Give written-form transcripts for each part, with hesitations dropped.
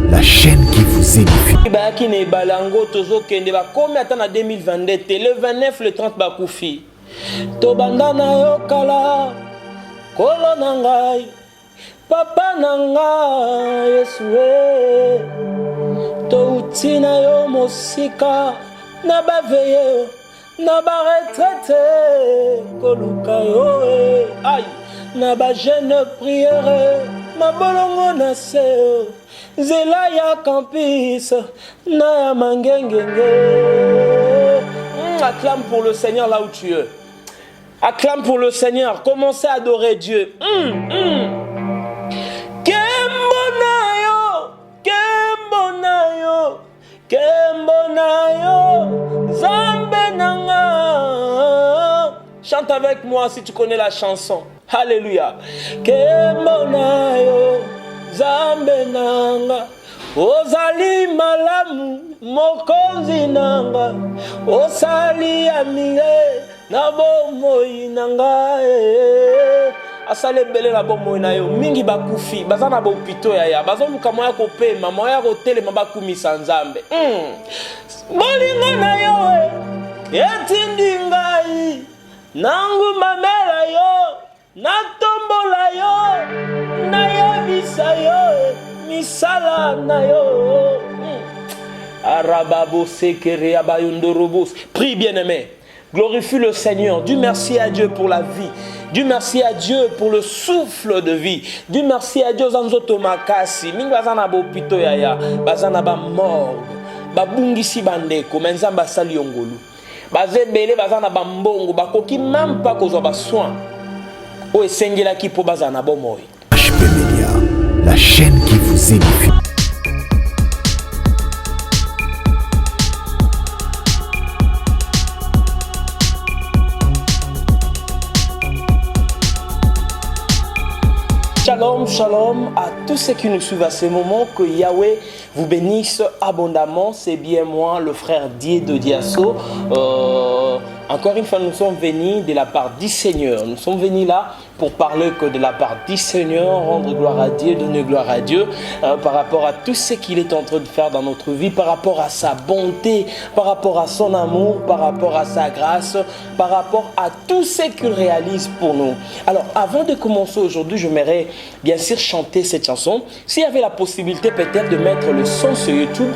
la chaîne qui vous édifie. Qui n'est balango tozo kende ba comme attend en 2022 le 29 le 30 bakufi. To bandana yo kala kolo nangai papa nangai Yesue. To utina yo mosika na baveye na ba retraite koluka yo ay na ba jeune prière ma bolongo na seo zela ya campus na ya mangengenge. Acclame pour le Seigneur là où tu es. Acclame pour le Seigneur. Commencez à adorer Dieu. Kembonayo, Kembonayo, Kembonayo, Zambenanga. Chante avec moi si tu connais la chanson. Alléluia. Kembonayo, Zambenanga. Ozali malamu mokonzi nanga osali amire na bomoi nanga asale bele na bomoi na yo mingi bakufi baza na bopito ya bazo luka moya ko pema moya ko telema bakumisa nzambe bolingo na yo etindi ngai nangu mamela yo natombola yo nayebisa yo misala na yo. Arababo sekere abayondorobos. Prie bien-aimé. Glorifie le Seigneur. Dis merci à Dieu pour la vie. Dis merci à Dieu pour le souffle de vie. Dis merci à Dieu zanzoto makasi. Mingi bazana bo pito yaya. Bazana ba morgue. Babungisi bandeko. Menzamba sali yongolu. Bazebele bazana ba mbongo. Bakoki même pas kozwa ba soin. O esengela ki po bazana bomoy. HP Media, la chaîne qui vous édifie. Shalom, shalom à tous ceux qui nous suivent à ce moment, que Yahweh vous bénisse abondamment. C'est bien moi, le frère Dié de Diasso. Encore une fois, nous sommes venus de la part du Seigneur. Nous sommes venus là pour parler que de la part du Seigneur, rendre gloire à Dieu, donner gloire à Dieu par rapport à tout ce qu'il est en train de faire dans notre vie, par rapport à sa bonté, par rapport à son amour, par rapport à sa grâce, par rapport à tout ce qu'il réalise pour nous. Alors, avant de commencer aujourd'hui, j'aimerais bien sûr chanter cette chanson. S'il y avait la possibilité peut-être de mettre le son sur YouTube,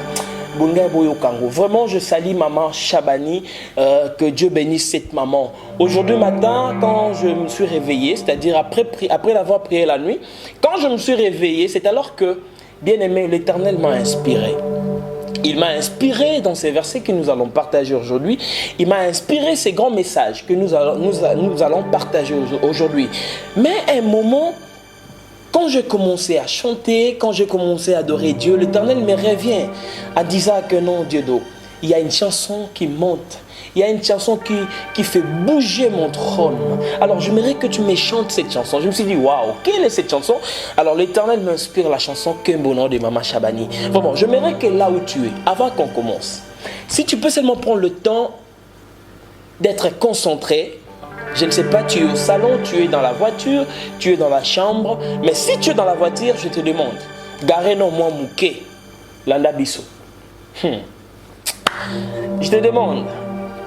vraiment, je salue maman Chabani, que Dieu bénisse cette maman. Aujourd'hui matin, quand je me suis réveillé, c'est-à-dire après l'avoir prié la nuit, quand je me suis réveillé, c'est alors que, bien aimé, l'Éternel m'a inspiré. Il m'a inspiré dans ces versets que nous allons partager aujourd'hui. Il m'a inspiré ces grands messages que nous allons partager aujourd'hui. Mais un moment, quand j'ai commencé à chanter, quand j'ai commencé à adorer Dieu, l'Éternel me revient en disant que non, Dieu d'eau, il y a une chanson qui monte. Il y a une chanson qui fait bouger mon trône. Alors, j'aimerais que tu me chantes cette chanson. Je me suis dit, waouh, quelle est cette chanson? Alors, l'Éternel m'inspire la chanson Kembono de Maman Chabani. Vraiment, j'aimerais que là où tu es, avant qu'on commence, si tu peux seulement prendre le temps d'être concentré. Je ne sais pas, tu es au salon, tu es dans la voiture, tu es dans la chambre. Mais si tu es dans la voiture, je te demande, garé non moi mouké, landa biso. Je te demande,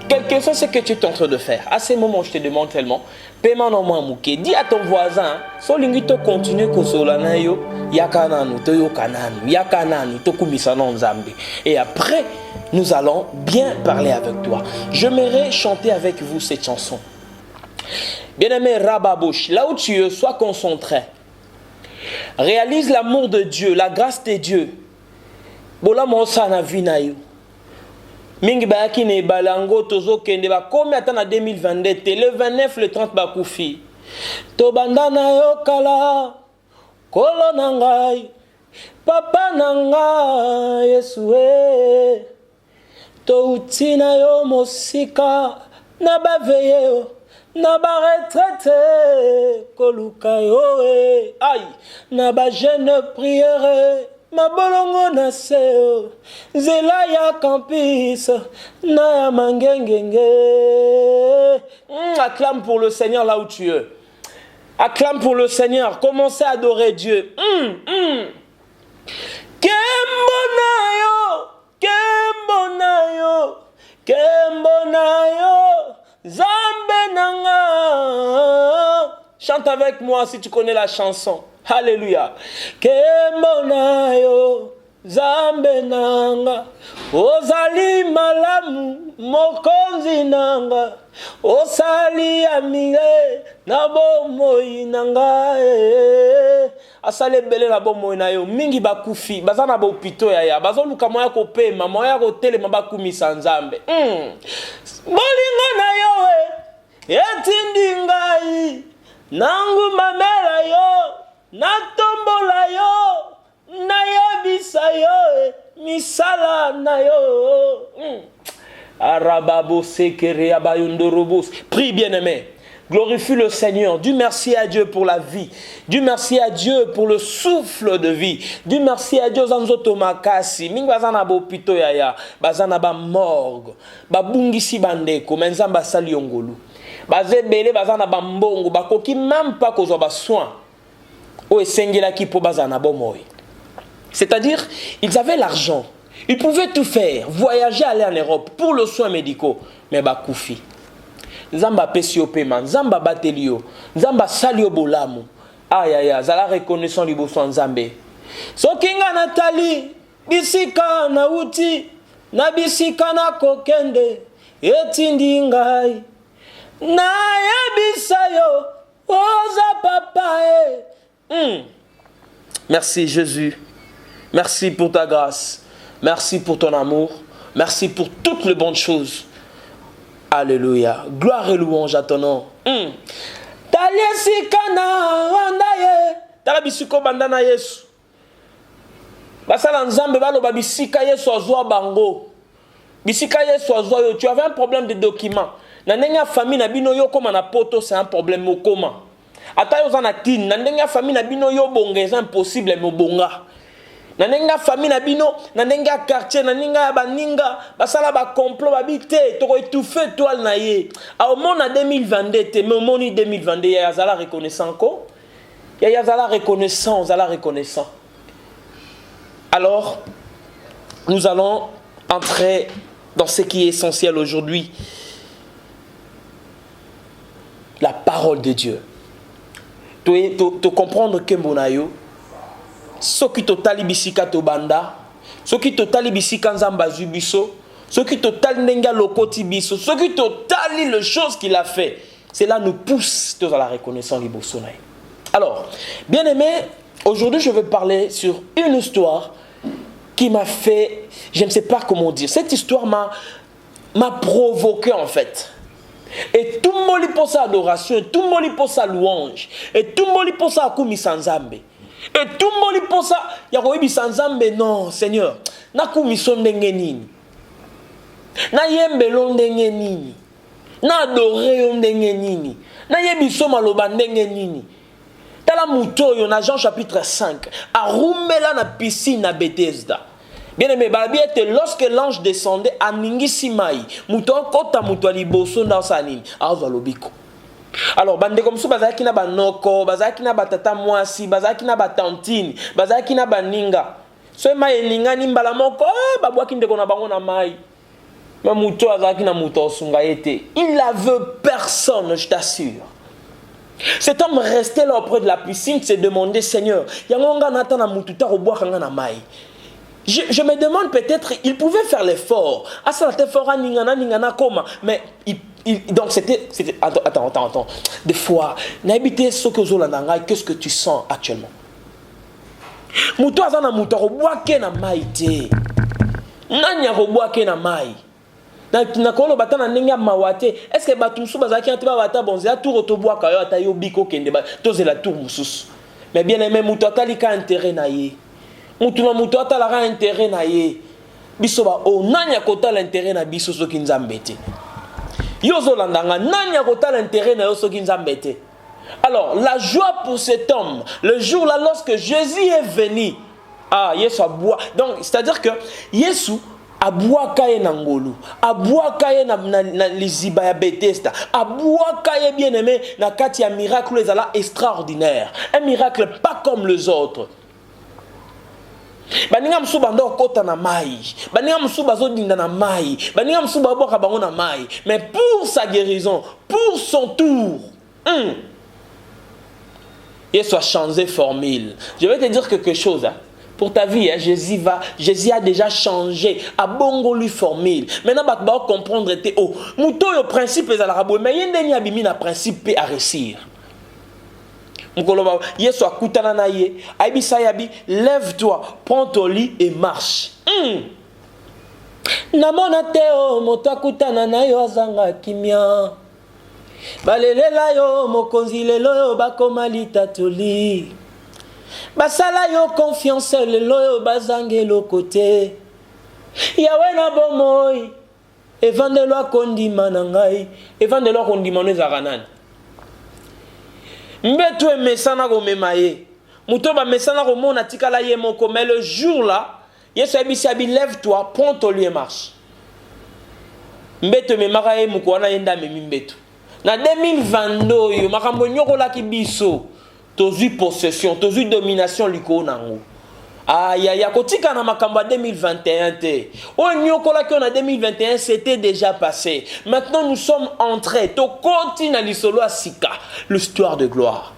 quel que soit ce que tu es en train de faire, à ce moment, je te demande tellement, paiement non moi mouké, dis à ton voisin, so lingito continue kosolana yo, yakananu, to yokananu, yakananu, to kumisano nzambe. Et après, nous allons bien parler avec toi. J'aimerais chanter avec vous cette chanson. Bien-aimé Rababouche, là où tu es, sois concentré. Réalise l'amour de Dieu, la grâce de Dieu. Bola mosa na vinayo. Mingi bayaki ne balango tozo kende ba comme attend en 2022 le 29 le 30 bakufi. To bandana yo kala kolo nangai papa nangai Yesue. To utina yo mosika na baveye yo. Na ba retraite koluka yo ay na ba jeune prière ma bolongo na seo zela ya campus na ya mangengenge. Acclame pour le Seigneur là où tu es. Acclame pour le Seigneur. Commencez à adorer Dieu. Kembonayo, avec moi si tu connais la chanson. Alléluia. Kemonayo Zambe nanga ozali malamu mokonzi nanga osali amire na bomoi nanga asale bele na bomoi na yo mingi bakufi baza na bopito ya bazo luka moya kopema moya kotelema bakumisa Nzambe bolingo na yo etindi ngai nangu mamela yo natombola yo nayebisa yo misala na yo arababo sekere abayondorobos. Prie bien-aimé, glorifie le Seigneur, dis merci à Dieu pour la vie, dis merci à Dieu pour le souffle de vie, dis merci à Dieu zanzoto makasi mingi bazana bopito yaya bazana ba morgue babungisi bandeko menzamba sali yongolu bazebele bazana ba mbongo bakoki même pas kozwa ba soin o esengela ki po bazana bomoy. C'est-à-dire, ils avaient l'argent. Ils pouvaient tout faire. Voyager, aller en Europe pour le soin médicaux. Mais bah, koufi. Nzamba pesio paiement. Nzamba batelio. Nzamba salio bolamu. Aïe aïe aïe. Zala reconnaissant du beau soin Nzambe. Sokinga Nathalie. Bisika na uti. Na bisika na kokende. Etindi ngai. Na yabisayo. Oza papa. Merci Jésus. Merci pour ta grâce. Merci pour ton amour. Merci pour toutes les bonnes choses. Alléluia. Gloire et louange à ton nom. Talabisiko bandana Yesu. Basala Nzambe baloba bisika Yesu azwa bango. Bisika Yesu azwa yo. Tu avais un problème de documents. Na nenga famille na bino yo koma na poto, c'est un problème au comment. Ata yo zana tin, na nenga famille na bino yo bonga, c'est impossible mo bonga. Na nenga famille na bino, na nenga quartier, na nenga baninga, basala ba complot babité, to ko étouffer toile na ye. Au monde en 2022, te mais au monde 2022, ya zala reconnaissant ko. Ya zala reconnaissant, zala reconnaissant. Alors, nous allons entrer dans ce qui est essentiel aujourd'hui. La parole de Dieu. Tu comprendre que monayo ce qui totali bisika to banda, ce qui totali bisika nzamba zubiso, ce qui totali nenga lokoti biso, ce qui totali les choses qu'il a fait. Cela nous pousse à la reconnaissance libosonaï. Alors, bien aimé, aujourd'hui je vais parler sur une histoire qui m'a fait, je ne sais pas comment dire, cette histoire m'a provoqué en fait. Et tout le monde pour sa adoration, et tout le monde pour sa louange, et tout le monde pour sa akumi sanzambe. Et tout le monde pour ça, yakoyebi sanzambe non, Seigneur. Na kumi son ndenge nini. Na yembelo ndenge nini. Na adore yo ndenge nini. Na yebi so maloba ndenge nini. Tala mutoyo na Jean chapitre 5. Arumela na piscine na Bethesda. Bien aimé, lorsque l'ange descendait à Ningisi Mai, Mouton Kota Moutouali Bosso dans sa ligne, Azalobiko. Alors, bande comme ça, bazaki na banoko, bazaki na batata mwasi, bazaki na batantine, bazaki na baninga. So mai ninga nimbala moko, babwaki ndeko na bango na mai. Mais Mouton azaki na Mouton sunga été. Il n'avait personne, je t'assure. Cet homme restait là auprès de la piscine, se demandait, Seigneur, yangonga nata na mututa roboa kanga na mai. Je me demande peut-être, il pouvait faire l'effort. Ah, ça l'était fort à Ningana Koma. Mais donc c'était. Attends. Des fois, n'habitez ce que Zolananga, qu'est-ce que tu sens actuellement? Mouto azana mouto roboake na maïté. Nanya roboake na mai. Na kolo batana nenga mawate. Est-ce que batumsu bazaki antiba bata bonze a tout rotoboaka yo ata yo biko kende ba toze la tour mususu. Mais bien aimé mouto atalika intérêt na ye. Mutuna mutu atalara intérêt na ye biso ba o nanya kota l'intérêt na biso soki nzambe te yozo landanga nanya kota l'intérêt na yo soki nzambe te. Alors la joie pour cet homme le jour là lorsque Jésus est venu Yesu aboua donc c'est-à-dire que Yesu abouaka ye na ngolu abouaka ye na liziba ya Bethesda abouaka ye bien aimé na kati ya miracle ezala extraordinaire un miracle pas comme les autres. Baninga msuba ndo kota na mai. Baninga msuba zodinda na mai. Baninga msuba boka bango na mai. Mais pour sa guérison, pour son tour, Et soit changé formule. Je vais te dire quelque chose. Hein. Pour ta vie, hein, Jésus a déjà changé. A bongo lui formule. Maintenant, tu vas comprendre que oh, le principe est à la rabou. Mais il y a un principe à réussir. Lève-toi, prends ton lit et marche. Namona teo motakutana na yo azanga kimia. Balelela yo mokonzi lelo yo bakoma litatoli. Basala yo confiance lelo yo bazange lo côté. Yawe na bomoi. Evandelo akondima na ngai. Evandelo akondima no zaranani. Mbeto emesana ko memaye. Muto ba mesana ko mona tikala ye moko mais le jour là, Yesu abisabi lève-toi, prends ton lit et marche. Mbeto memaka ye moko wana yenda memi mbeto. Na 2022 yo makambo nyoko la ki biso. Tozu possession, tozu domination liko nango. Ya kotika na makambo 2021 te. O nyoko la ki on a 2021 c'était déjà passé. Maintenant nous sommes entrés. To continue l'isolo asika, l'histoire de gloire.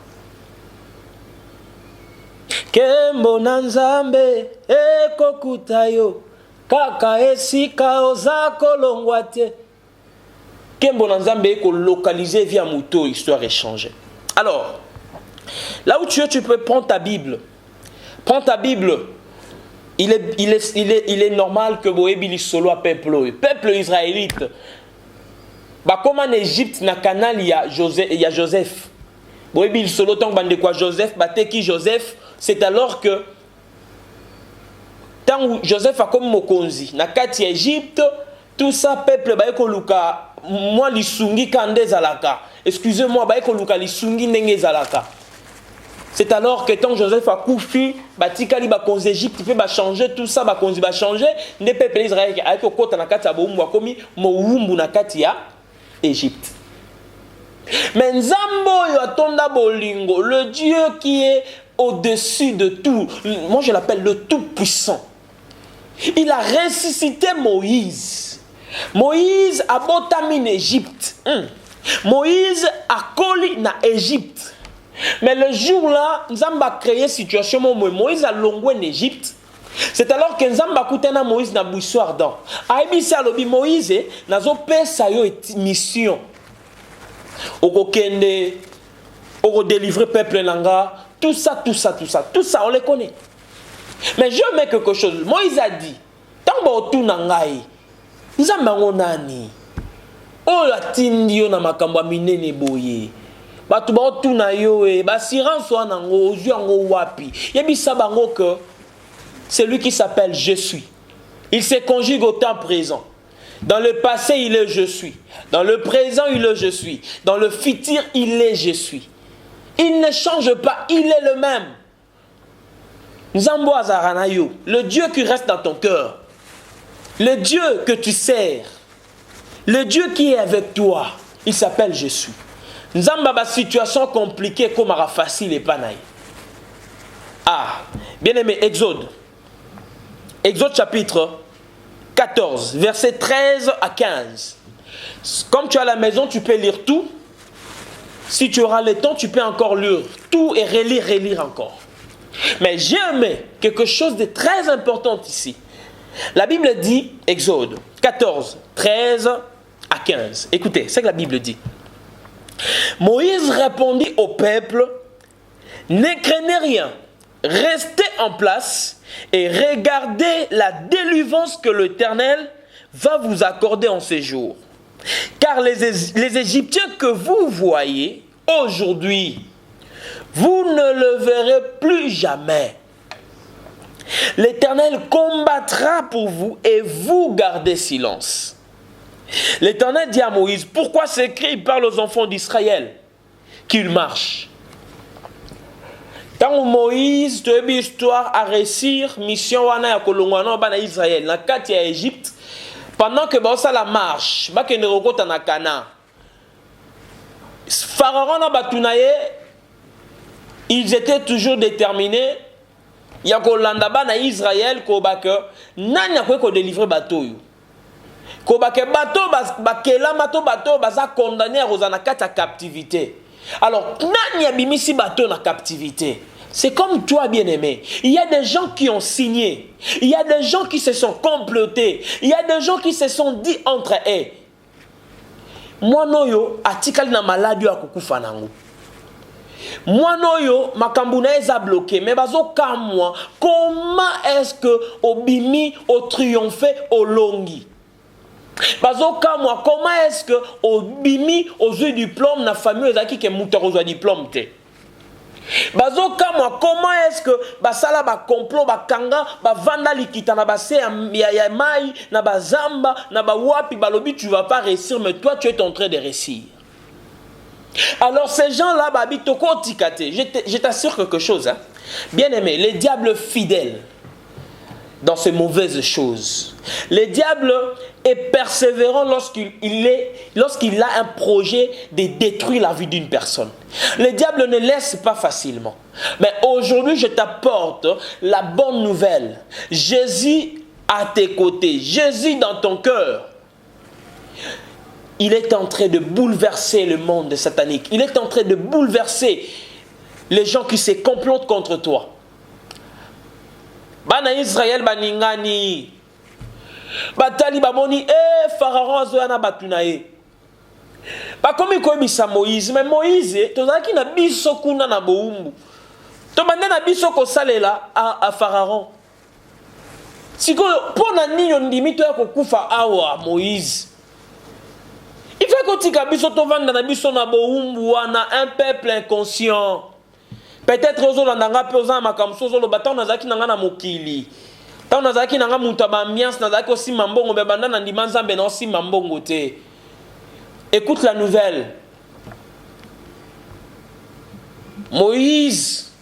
Kembo nanzambe ekokutayo kaka esika oza kolongwate. Kembo nanzambe eko localiser via moto, histoire échangée. Alors, là où tu es, tu peux prendre ta Bible. Prends ta Bible. Il est normal que boebi solo a peuple israélite. Bah comme en Égypte na canal il y a Joseph. Boebi solo tant bande quoi Joseph, batte qui Joseph, c'est alors que tant Joseph a comme mokonzi na kati Égypte, tout ça peuple ba eko luka moi lisungi kande zalaka. Excusez-moi ba eko luka lisungi ndenge zalaka. C'est alors que tant Joseph a koufi, batikali ba konzi Égypte peut ba changer tout ça ba konzi ba changer, ne peuple Israël avec kota na kati ya boumbu akomi moumbu na kati ya Égypte. Mais Nzambo yo atonda bolingo, le Dieu qui est au-dessus de tout, moi je l'appelle le tout-puissant. Il a ressuscité Moïse. Moïse a botami en Égypte. Moïse a collé na Égypte. Mais le jour là, Nzamba a créé une situation où Moïse a longé en Égypte. C'est alors que Nzamba a coûté na Moïse na buisson ardent. Aïbisi a lobi Moïse nazo pesa yo mission. Oko kende, oko délivrer peuple nanga, tout ça, on les connaît. Mais je mets quelque chose. Moïse a dit, tant que tu nangai, Nzamba ngonani, o la tindi yo na makambo minene boye. Batu ba tu na yo ba siran so nango, ozu ango wapi. Yebisa bango que c'est lui qui s'appelle Je suis. Il se conjugue au temps présent. Dans le passé, il est je suis. Dans le présent, il est je suis. Dans le futur, il est je suis. Il ne change pas, il est le même. Nzambo Azaranayo, le Dieu qui reste dans ton cœur. Le Dieu que tu sers. Le Dieu qui est avec toi. Il s'appelle je suis. Nzamba ba situation compliquée comme ara facile et panaï. Ah, bien aimé, Exode. Exode chapitre 14, versets 13 à 15. Comme tu es à la maison, tu peux lire tout. Si tu auras le temps, tu peux encore lire tout et relire encore. Mais j'ai aimé quelque chose de très important ici. La Bible dit, Exode 14, 13 à 15. Écoutez, c'est ce que la Bible dit. Moïse répondit au peuple, ne craignez rien, restez en place et regardez la délivrance que l'Éternel va vous accorder en ces jours. Car les Égyptiens que vous voyez aujourd'hui, vous ne le verrez plus jamais. L'Éternel combattra pour vous et vous gardez silence. L'Éternel dit à Moïse, pourquoi s'écrit par aux enfants d'Israël qu'ils marchent? Quand Moïse, tu as une histoire à réussir, mission wana ya kolongwana bana Israël, na kati ya Égypte, pendant que ça la marche, ba ke nerokota na Canaan. Pharaon na batunaye, ils étaient toujours déterminés. Ya kolanda bana Israël ko ba ke nani akwe ko délivrer bateau yo. Ko ba ke bateau ba kela bateau baza condamné à rozana kati ya captivité. Alors, nani abimisi bateau na captivité? C'est comme toi, bien-aimé. Il y a des gens qui ont signé. Il y a des gens qui se sont complotés. Il y a des gens qui se sont dit entre eux. Moi, noyo, atikali na maladie à kukufa nango. Moi, noyo, makambuna eza bloqué. Mais bazo kamwa, comment est-ce que obimi, au triomphé, au longi? Bazo kamwa, comment est-ce que obimi, aux yeux diplôme, na famille, ezaki ke mouteur aux yeux diplôme te? Bazoka moi comment est-ce que basala ba complot ba kanga ba vanda likita na base ya mai na bazamba na ba wapi balobi tu vas pas réussir mais toi tu es en train de réussir. Alors ces gens-là babi toko tikate, je t'assure quelque chose hein. Bien aimé, les diables fidèles dans ces mauvaises choses. Le diable est persévérant lorsqu'il a un projet de détruire la vie d'une personne. Le diable ne laisse pas facilement. Mais aujourd'hui, je t'apporte la bonne nouvelle. Jésus à tes côtés, Jésus dans ton cœur. Il est en train de bouleverser le monde satanique. Il est en train de bouleverser les gens qui se complotent contre toi. Bana Israël baningani batali bamoni Pharaon azoyana batunaye bakomi koyebisa Moïse mais Moïse tozalaki na biso kuna na boumbu to banda na biso kosalela a Pharaon sikoyo pona nini ndimi to ya kokufa awa Moïse il faut kotika biso to vanda na biso na boumbu wana un peuple inconscient. Peut-être aux Olandanga pesant ma comme so le bâton nazaki nanga na mokili. Tant nazaki nanga mutaba ambiance nazaki aussi mambongo be banda na ndimanza be na aussi mambongo te. Écoute la nouvelle. Moïse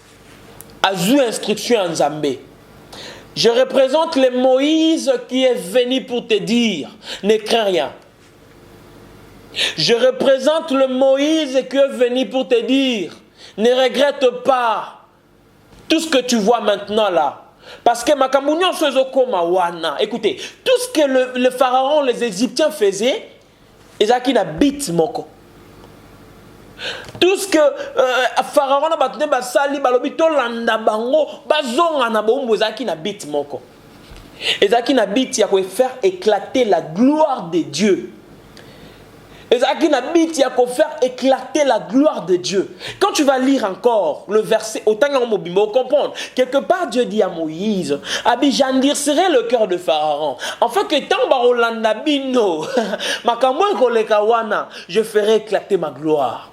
a eu instruction en Zambé. Je représente le Moïse qui est venu pour te dire ne crains rien. Je représente le Moïse qui est venu pour te dire ne regrette pas tout ce que tu vois maintenant là. Parce que Makambounion Sozokoma Wana. Écoutez, tout ce que le pharaon, les Égyptiens faisaient, Ezaki na bit moko. Tout ce que pharaon a battu basali balobito landa bango bazonga na bombo Ezaki na bit moko. Ezaki na bit ya ko faire éclater la gloire de Dieu. Ezaki na bit ya ko faire éclater la gloire de Dieu. Quand tu vas lire encore le verset, autant on comprendre. Quelque part, Dieu dit à Moïse, Abi, j'endurcirai le cœur de Pharaon. Enfin que tant barolanda bino, makambo koleka wana, je ferai éclater ma gloire.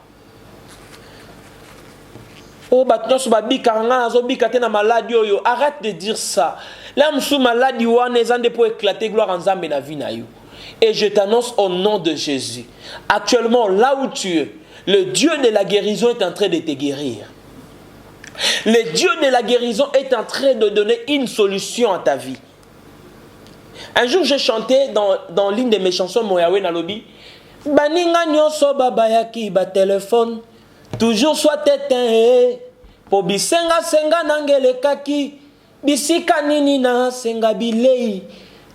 Oh, maintenant, ce babi karanga zobi kate na maladie yo. Arrête de dire ça. Là, msou maladie wana ezande pour éclater gloire en zambe na vie na yo. Et je t'annonce au nom de Jésus. Actuellement, là où tu es, le Dieu de la guérison est en train de te guérir. Le Dieu de la guérison est en train de donner une solution à ta vie. Un jour, j'ai chanté dans l'une de mes chansons, Moyawe Nalobi. Baninga nyoso babayaki ba téléphone. Toujours soit éteint. Po bisenga senga nangele kaki. Bisika nini na senga bilei.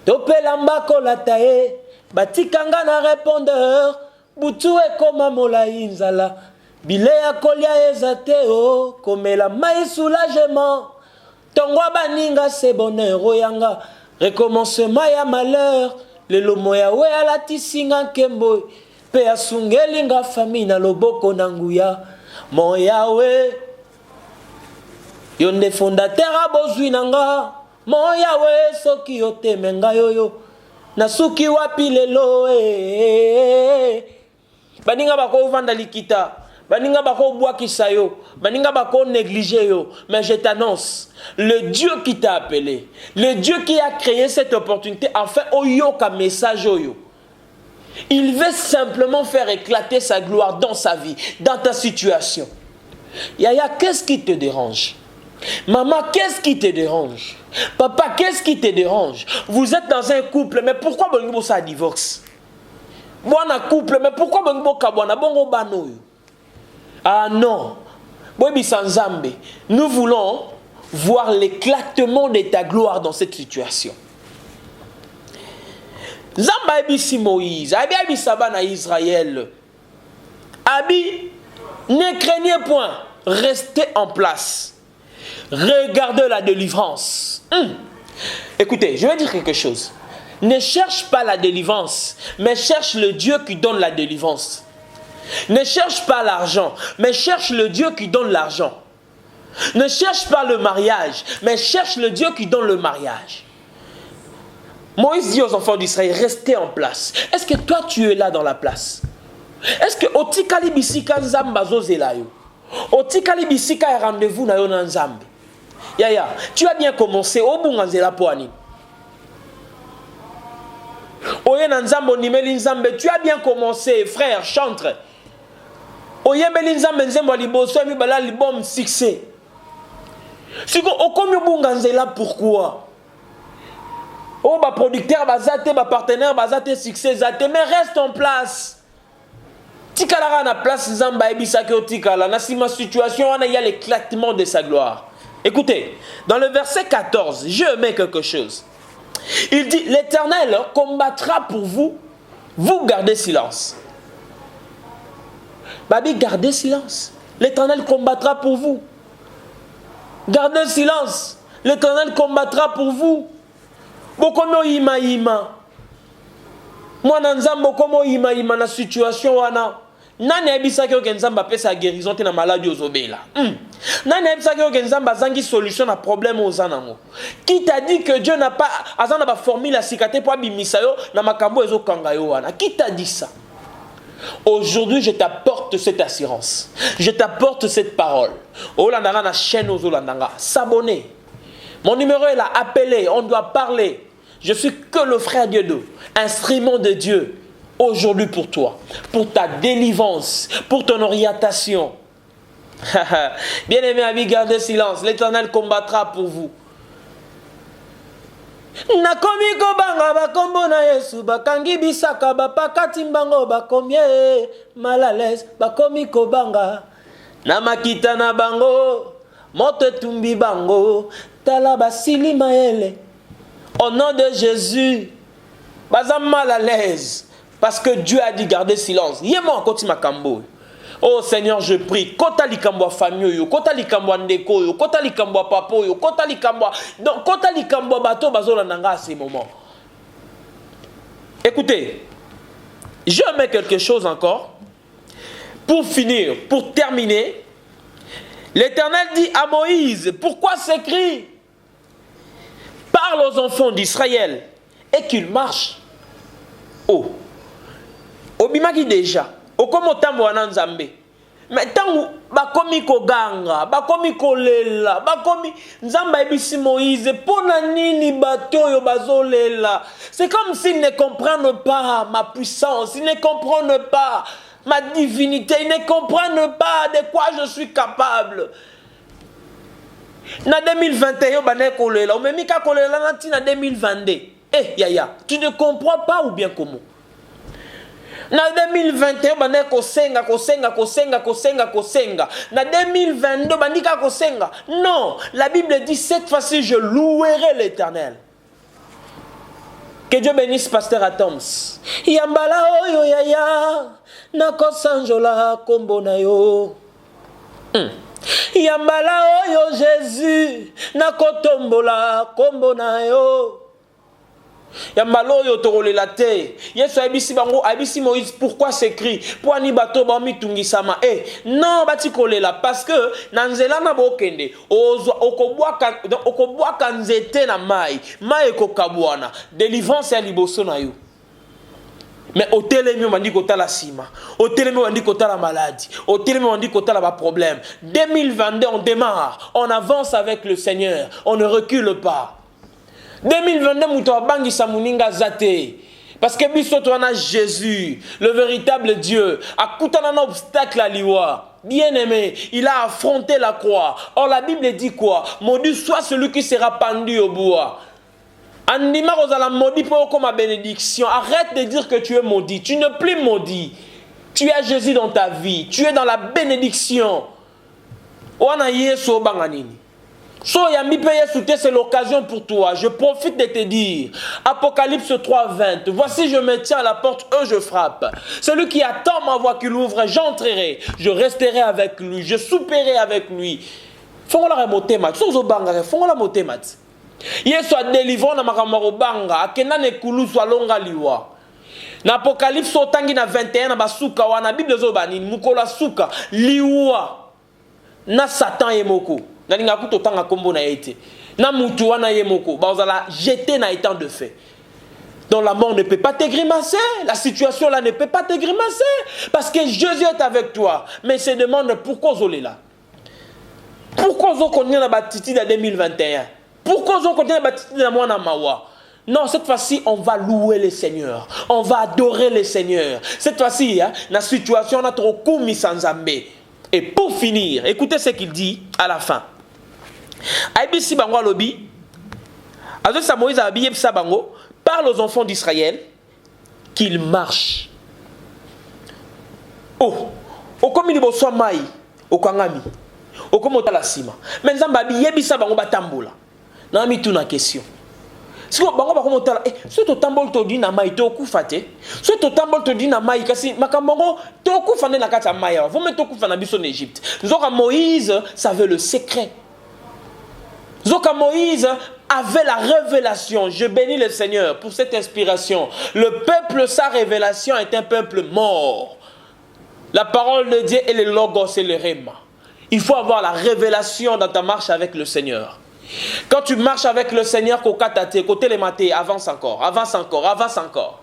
Topela mbako latae. Batikanga na répondeur. Butu ekoma molai nzala. Bilea kolia ezateo. Komela mai soulagement. Tongwa baninga se bonheur oyanga. Recommencement ya malheur. Lelo moyawe alatisinga nkembo. Pe asungelinga famille na loboko nanguya. Moyawe. Yonde fondateur abozwi nanga. Moyawe soki otemenga yoyo. Nasuki wapi lelo baninga bako vanda likita. Baninga bako bwakisa yo. Baninga bako négliger yo. Mais je t'annonce, le Dieu qui t'a appelé, le Dieu qui a créé cette opportunité, a fait oyoka message oyo. Il veut simplement faire éclater sa gloire dans sa vie, dans ta situation. Yaya, qu'est-ce qui te dérange? Maman, qu'est-ce qui te dérange? Papa, qu'est-ce qui te dérange? Vous êtes dans un couple, mais pourquoi vous ça divorce? Bon, un couple, mais pourquoi vous kabwana bongo bano? Ah non. Nous voulons voir l'éclatement de ta gloire dans cette situation. Zamba ebisi Moïse, abi abi sabana Israël. Abi Ne craignez point, restez en place. Regardez la délivrance. Écoutez, je vais dire quelque chose. Ne cherche pas la délivrance, mais cherche le Dieu qui donne la délivrance. Ne cherche pas l'argent, mais cherche le Dieu qui donne l'argent. Ne cherche pas le mariage, mais cherche le Dieu qui donne le mariage. Moïse dit aux enfants d'Israël, restez en place. Est-ce que toi tu es là dans la place? Est-ce que otikali bisika nzamba zozela yo? Otikali bisika ya rendez-vous na yo na nzambe? Yaya, tu as bien commencé au bunga nzela poani. Oye na nzambo nimeli nzambe, tu as bien commencé, frère, chantre. Oye meli nzambe nzembo liboso mi bala libom succès. Siko okomi bunga nzela pourquoi? Oh, bah producteur, bah zate, bah partenaire, bah zate succès, zate, mais reste en place. Tikalara na place zamba ebisa ke tikala na si ma situation on a y a l'éclatement de sa gloire. Écoutez, dans le verset 14, je mets quelque chose. Il dit, l'Éternel combattra pour vous, vous gardez silence. Babi, gardez silence. L'Éternel combattra pour vous. Gardez silence. L'Éternel combattra pour vous. Bokomo ima ima. Mwana nzambo komo ima ima na situation wana. Nani ebisa ke nzamba pesa guérison te na maladie ozobela. Nani ebisa ke nzamba zangi solution na problème ozanango. Qui t'a dit que Dieu n'a pas azana ba formule sikate po abimisa yo na makambo ezokanga yo wana. Qui t'a dit ça? Aujourd'hui, je t'apporte cette assurance. Je t'apporte cette parole. Olandanga na chaîne ozolandanga. S'abonner. Mon numéro est là, appelez, on doit parler. Je suis que le frère Dieu, instrument de Dieu, aujourd'hui pour toi, pour ta délivrance, pour ton orientation. Bien-aimé ami, gardez silence, l'Éternel combattra pour vous. Nakomi kobanga bakombo na Yesu bakangi bisaka bapakati mbango bakomye mal à l'aise bakomi kobanga na makita na bango moto tumbi bango tala basili maele. Au nom de Jésus, baza mal à l'aise parce que Dieu a dit garder silence. Yemo akoti makambo. Oh Seigneur, je prie. Kota likambo famille yo, kota likambo ndeko yo, kota likambo papo yo, kota likambo donc kota likambo bato bazola nanga à ces moments. Écoutez, je mets quelque chose encore pour finir, pour terminer. L'Éternel dit à Moïse, pourquoi s'écrit? Parle aux enfants d'Israël et qu'ils marchent. Oh, obimaki déjà. Okomo tambo ananzambe. Mais tangu bakomi koganga, bakomi kolela, bakomi nzamba ebisi Moïse pona nini bato yo bazolela. C'est comme s'ils ne comprennent pas ma puissance, ils ne comprennent pas ma divinité, ils ne comprennent pas de quoi je suis capable. Na 2021 bané kolela, mais mika kolela na tina 2022. Eh yaya, tu ne comprends pas ou bien comment? Na 2021 bané kosenga. Na 2022 bandika kosenga. Non, la Bible dit cette fois-ci je louerai l'Éternel. Que Dieu bénisse Pasteur Atoms. Yambala oyo yaya nakosanjola kombo na yo. Yambala oyo Jésus nakotombola kombo na yo. Yambala oyo torolela te. Yesu abisi bango abisi Moïse pourquoi s'écrit pour ani bato ba mitungisama non bati kolela parce que nanzela na bokende okobwaka nzete na mai ekokabwana délivrance ya liboso na yo. Mais au télémi, on dit qu'on a la cima. Au télémi, on dit qu'on a la maladie. Au télémi, on dit qu'on a la problème. 2022, on démarre. On avance avec le Seigneur. On ne recule pas. 2022, on bangi samuninga zate. Parce que bisoto on a Jésus, le véritable Dieu. A koutana un obstacle à l'iwa. Bien-aimé, il a affronté la croix. Or, la Bible dit quoi? Maudit soit celui qui sera pendu au bois. Andima Rosala maudit pour comme ma bénédiction. Arrête de dire que tu es maudit. Tu n'es plus maudit. Tu as Jésus dans ta vie. Tu es dans la bénédiction. Wana Yesu banganini. So yambi pe Yesu te, c'est l'occasion pour toi. Je profite de te dire, Apocalypse 3:20, voici je me tiens à la porte, je frappe. Celui qui attend ma voix qu'il ouvre, j'entrerai, je resterai avec lui, je souperai avec lui. Fongola remote mat, so banga, fongola mote mat. Yesu a délivré na makamaro banga, akenda ne kulu so alonga liwa. Na Apocalypse otangi na 21 na basuka wana Bible zo banini mukola suka liwa na Satan yemoko. Na ninga kuto tanga kombo na yete. Na mutu wana yemoko, ba ozala jeter na étant de fait. Donc la mort ne peut pas te grimacer, la situation là ne peut pas te grimacer parce que Jésus est avec toi. Mais il se demande pourquoi on est là. Pourquoi on continue la bâtisse en 2021? Pourquoi on continue la bâtisse en mois mawa? Non, cette fois-ci, on va louer le Seigneur. On va adorer le Seigneur. Cette fois-ci, hein, la situation, on a trop commis sans zambé. Et pour finir, écoutez ce qu'il dit à la fin. Aïbisi bango lobi, Azot sa Moïse a habillé sa bango, parle aux enfants d'Israël qu'ils marchent. Oh, au comme il bosso mai, au kangami, au comme la sima. Mais nzamba habillé bisa bango batambola. Na mi tuna question. Si on bango bako motala, si to tambol to di na mai to kufa te, si to tambol to di na mai kasi makambango to kufa na kata mai, vous mettez to kufa na biso en Égypte. Zoka Moïse savait le secret. Zoka Moïse avait la révélation. Je bénis le Seigneur pour cette inspiration. Le peuple sans révélation est un peuple mort. La parole de Dieu est le logos et le rhéma. Il faut avoir la révélation dans ta marche avec le Seigneur. Quand tu marches avec le Seigneur, côté les matés, avance encore, avance encore, avance encore.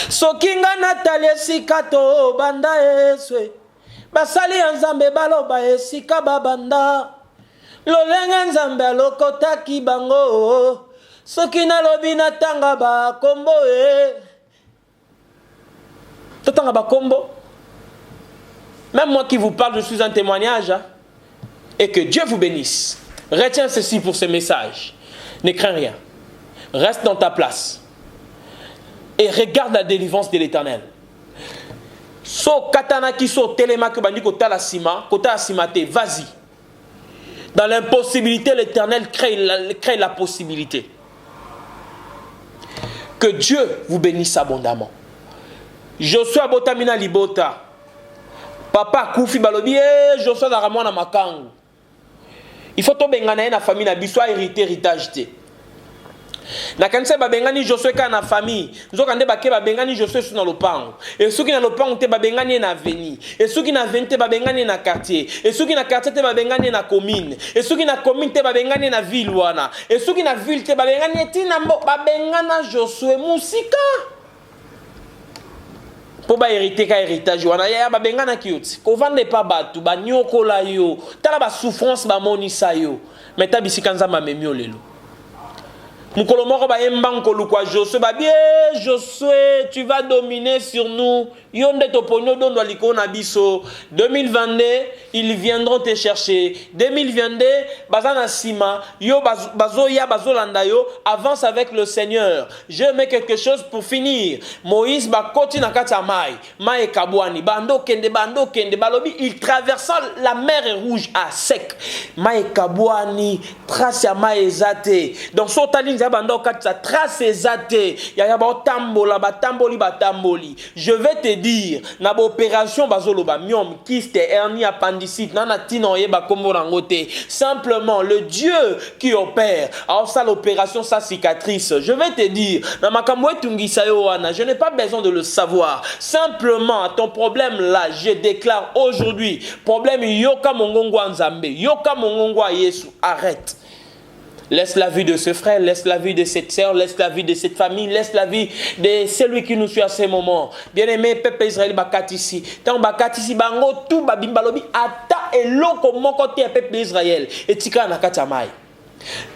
Sokinga Natalia Sikato banda eswe basali nzambe baloba esika babanda lolenga nzambe alokota kibango sokina lobi natanga ba kombo totanga ba kombo. Même moi qui vous parle, je suis un témoignage, hein? Et que Dieu vous bénisse. Retiens ceci pour ce message. Ne crains rien. Reste dans ta place. Et regarde la délivrance de l'Éternel. So katana ki so telema ke bandi kota la sima, kota la simate, vas-y. Dans l'impossibilité, l'Éternel crée la possibilité. Que Dieu vous bénisse abondamment. Joshua Botamina Libota. Papa Koufi Balobi, Joshua Daramona Makangu. Il faut que bengana na famille na biso hérité héritage te. Na kanisa ba bengani Josué ka na famille, nzokande ba ke ba bengani Josué sur na lopango. Et ceux qui na lopango te ba bengani na avenue. Et ceux qui na avenue te ba bengani na quartier. Et ceux qui na quartier te ba bengani na commune. Et ceux qui na commune te ba bengani na ville wana. Et ceux qui na ville te ba bengani tina ba bengana Josué musika. Pour ba hériter ka héritage wana ya ba bengana kioti ko vande pa batu ba nyokola yo tala ba souffrance ba monisa yo meta bisika nzamba memio lelo mukolo moko ba yemba nkolu kwa Josué ba bien Josué tu vas dominer sur nous yonde to ponyo dondo liko na biso 2022 ils viendront te chercher 2022 bazana sima yo bazoya bazolanda yo avance avec le Seigneur. Je mets quelque chose pour finir. Moïse ba koti na kata mai kabwani bando kende balobi il traversa la mer Rouge à sec mai kabwani trace ya mai ezate donc sotali nza bando kata trace ezate ya ba tamboli. Je vais te dire na ba opération bazoloba myom kyste hernie appendicite nana tino yeba kombo rangote simplement le Dieu qui opère alors ça l'opération sa cicatrice. Je vais te dire na makambo etungisa yo wana je n'ai pas besoin de le savoir simplement ton problème là je déclare aujourd'hui problème yoka mongongwa nzambe yoka mongongwa Yesu arrête. Laisse la vie de ce frère, laisse la vie de cette sœur, laisse la vie de cette famille, laisse la vie de celui qui nous suit à ces moments. Bien-aimé, peuple Israël, bakatisi. Tant bakatisi bango tout babimbalobi ata eloko moko te peuple Israël. Et tika na katamai.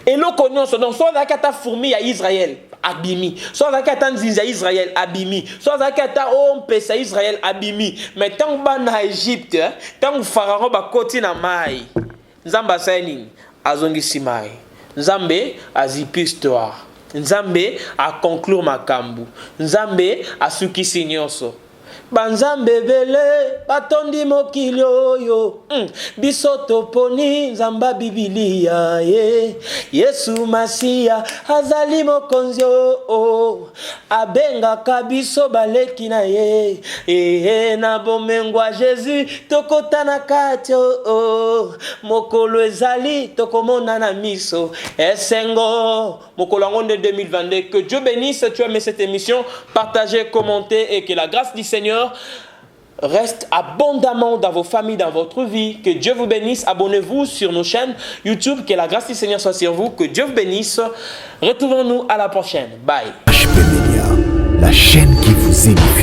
Eloko nyonso donc so na kata fourmi à Israël abimi. So na kata nzinza Israël abimi. So na kata ompesa Israël abimi. Mais tant ba na Égypte, tant pharaon bakoti na mai. Nzamba saining azongisi mai. Nzambe azipi histoire. Nzambe a conclure makambu. Nzambe a sukisi nyonso. Banzambe bele batondi mokili oyo biso toponi nzamba bibilia Yesu Masiya azali mokonzi o abengaka biso baleki na ye na bomengwa Jésus tokota na kati mokolo ezali tokomona na miso esengo mokolo ngonde 2022. Que Dieu bénisse. Tu as aimé cette émission, partagez, commentez et que la grâce du Seigneur reste abondamment dans vos familles, dans votre vie. Que Dieu vous bénisse. Abonnez-vous sur nos chaînes YouTube. Que la grâce du Seigneur soit sur vous. Que Dieu vous bénisse. Retrouvons-nous à la prochaine. Bye. HP Media, la chaîne qui vous édifie.